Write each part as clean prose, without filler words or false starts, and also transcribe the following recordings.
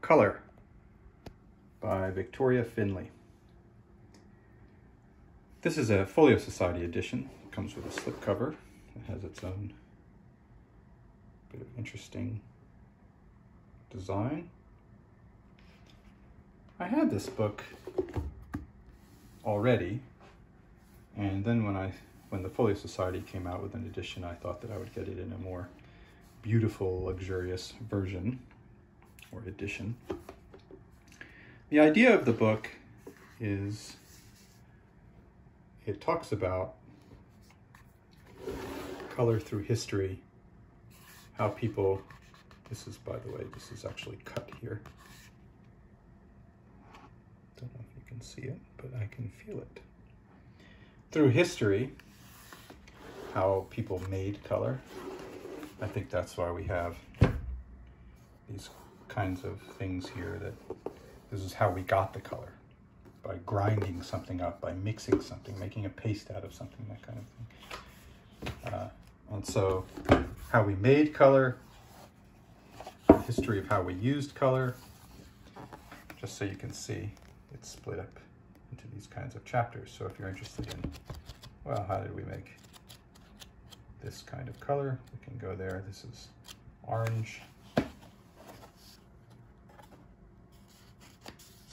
Color by Victoria Finlay. This is a Folio Society edition. It comes with a slipcover. It has its own bit of interesting design. I had this book already, and then when the Folio Society came out with an edition, I thought that I would get it in a more beautiful, luxurious version or edition. The idea of the book is it talks about color through history, how people, this is, by the way, this is actually cut here. Don't know if you can see it, but I can feel it. Through history, how people made color. I think that's why we have these kinds of things here, that this is how we got the color, by grinding something up, by mixing something, making a paste out of something, that kind of thing. And so how we made color, the history of how we used color, just so you can see, it's split up into these kinds of chapters. So if you're interested in, well, how did we make this kind of color, we can go there. This is orange.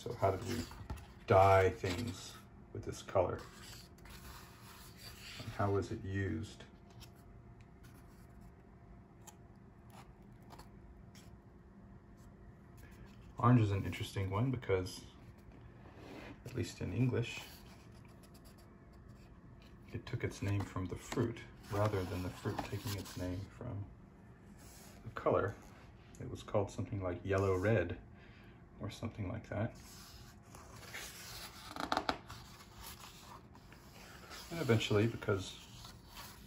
So how did we dye things with this color? And how was it used? Orange is an interesting one because, at least in English, it took its name from the fruit rather than the fruit taking its name from the color. It was called something like yellow red or something like that. And eventually, because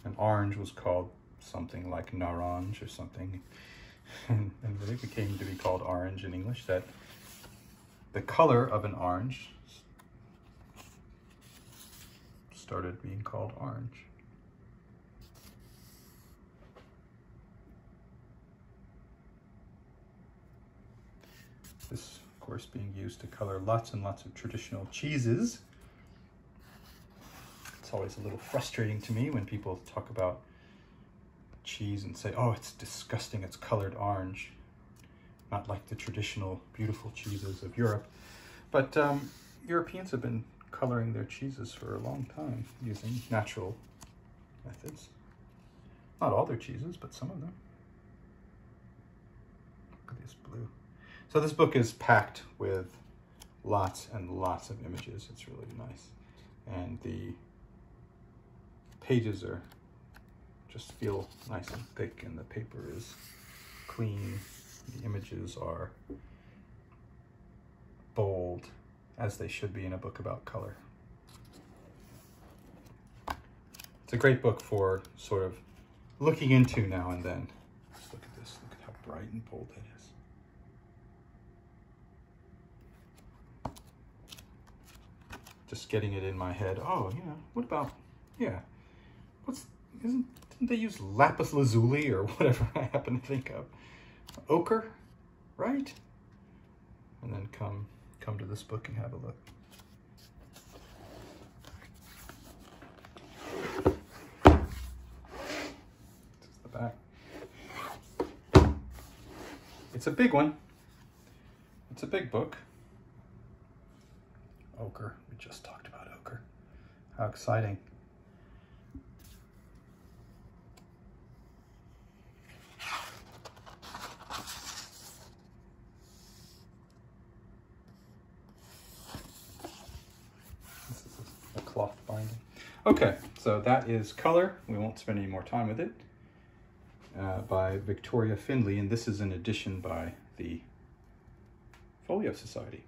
an orange was called something like naranj or something, and it became to be called orange in English, that the color of an orange started being called orange. This, of course, being used to color lots and lots of traditional cheeses. It's always a little frustrating to me when people talk about cheese and say, oh, it's disgusting, it's colored orange. Not like the traditional beautiful cheeses of Europe. But Europeans have been coloring their cheeses for a long time using natural methods. Not all their cheeses, but some of them. Look at this blue. So this book is packed with lots and lots of images. It's really nice. And the pages just feel nice and thick, and the paper is clean. The images are bold, as they should be in a book about color. It's a great book for sort of looking into now and then. Just look at this, look at how bright and bold that is. Just getting it in my head. Oh, yeah, what about, yeah, didn't they use lapis lazuli or whatever I happen to think of? Ochre, right? And then come to this book and have a look. This is the back. It's a big one. It's a big book. Ochre, we just talked about ochre. How exciting. Cloth binding. Okay, so that is Color. We won't spend any more time with it. By Victoria Finlay, and this is an edition by the Folio Society.